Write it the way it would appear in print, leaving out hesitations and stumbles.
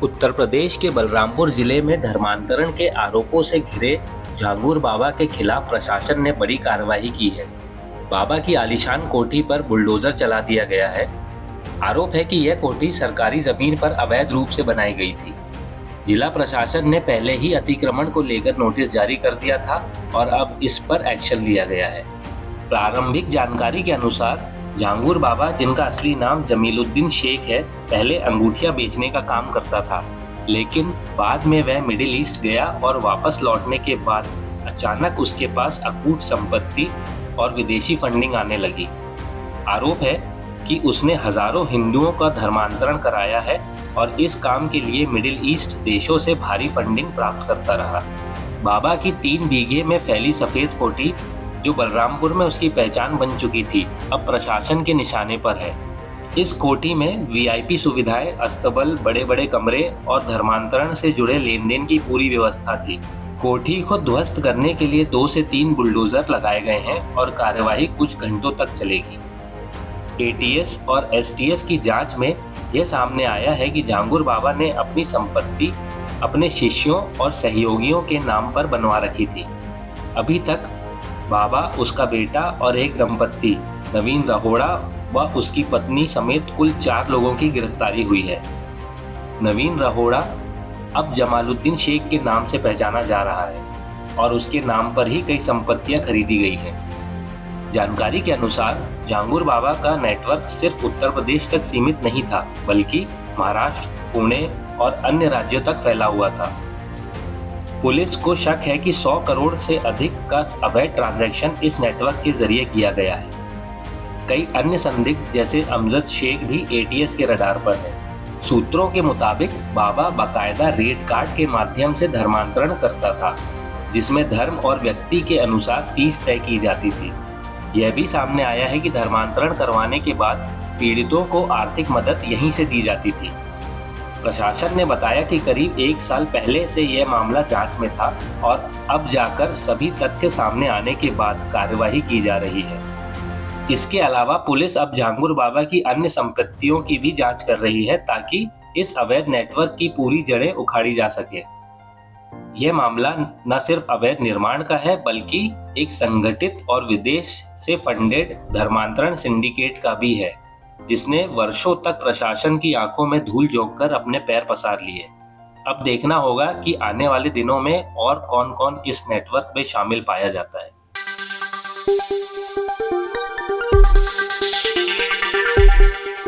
उत्तर प्रदेश के बलरामपुर जिले में धर्मांतरण के आरोपों से घिरे झांगुर बाबा के खिलाफ प्रशासन ने बड़ी कार्रवाई की है। बाबा की आलीशान कोठी पर बुलडोजर चला दिया गया है। आरोप है कि यह कोठी सरकारी जमीन पर अवैध रूप से बनाई गई थी। जिला प्रशासन ने पहले ही अतिक्रमण को लेकर नोटिस जारी कर दिया था और अब इस पर एक्शन लिया गया है। प्रारंभिक जानकारी के अनुसार झांगुर बाबा, जिनका असली नाम जमीलुद्दीन शेख है, पहले अंगूठियां बेचने का काम करता था, लेकिन बाद में वह मिडिल ईस्ट गया और वापस लौटने के बाद अचानक उसके पास अकूट संपत्ति और विदेशी फंडिंग आने लगी। आरोप है कि उसने हजारों हिंदुओं का धर्मांतरण कराया है और इस काम के लिए मिडिल ईस्ट देशों से भारी फंडिंग प्राप्त करता रहा। बाबा की 3 बीघे में फैली सफेद कोठी, जो बलरामपुर में उसकी पहचान बन चुकी थी, अब प्रशासन के निशाने पर है। इस कोठी में वीआईपी सुविधाएं, अस्तबल, बड़े बड़े कमरे और धर्मांतरण से जुड़े लेन देन की पूरी व्यवस्था थी। कोठी को ध्वस्त करने के लिए 2 से 3 बुलडोजर लगाए गए हैं और कार्यवाही कुछ घंटों तक चलेगी। एटीएस और एसटीएफ की जांच में यह सामने आया है कि झांगुर बाबा ने अपनी संपत्ति अपने शिष्यों और सहयोगियों के नाम पर बनवा रखी थी। अभी तक बाबा, उसका बेटा और एक दंपत्ति नवीन रहोड़ा व उसकी पत्नी समेत कुल 4 लोगों की गिरफ्तारी हुई है। नवीन रहोड़ा अब जमालुद्दीन शेख के नाम से पहचाना जा रहा है और उसके नाम पर ही कई संपत्तियां खरीदी गई हैं। जानकारी के अनुसार झांगुर बाबा का नेटवर्क सिर्फ उत्तर प्रदेश तक सीमित नहीं था, बल्कि महाराष्ट्र, पुणे और अन्य राज्यों तक फैला हुआ था। पुलिस को शक है कि 100 करोड़ से अधिक का अवैध ट्रांजैक्शन इस नेटवर्क के जरिए किया गया है। कई अन्य संदिग्ध जैसे अमजद शेख भी एटीएस के रडार पर है। सूत्रों के मुताबिक बाबा बाकायदा रेट कार्ड के माध्यम से धर्मांतरण करता था, जिसमें धर्म और व्यक्ति के अनुसार फीस तय की जाती थी। यह भी सामने आया है कि धर्मांतरण करवाने के बाद पीड़ितों को आर्थिक मदद यहीं से दी जाती थी। प्रशासन ने बताया कि करीब 1 साल पहले से यह मामला जांच में था और अब जाकर सभी तथ्य सामने आने के बाद कार्यवाही की जा रही है। इसके अलावा पुलिस अब झांगुर बाबा की अन्य संपत्तियों की भी जांच कर रही है, ताकि इस अवैध नेटवर्क की पूरी जड़ें उखाड़ी जा सके। यह मामला न सिर्फ अवैध निर्माण का है, बल्कि एक संगठित और विदेश से फंडेड धर्मांतरण सिंडिकेट का भी है, जिसने वर्षों तक प्रशासन की आंखों में धूल झोंककर अपने पैर पसार लिए। अब देखना होगा कि आने वाले दिनों में और कौन-कौन इस नेटवर्क में शामिल पाया जाता है।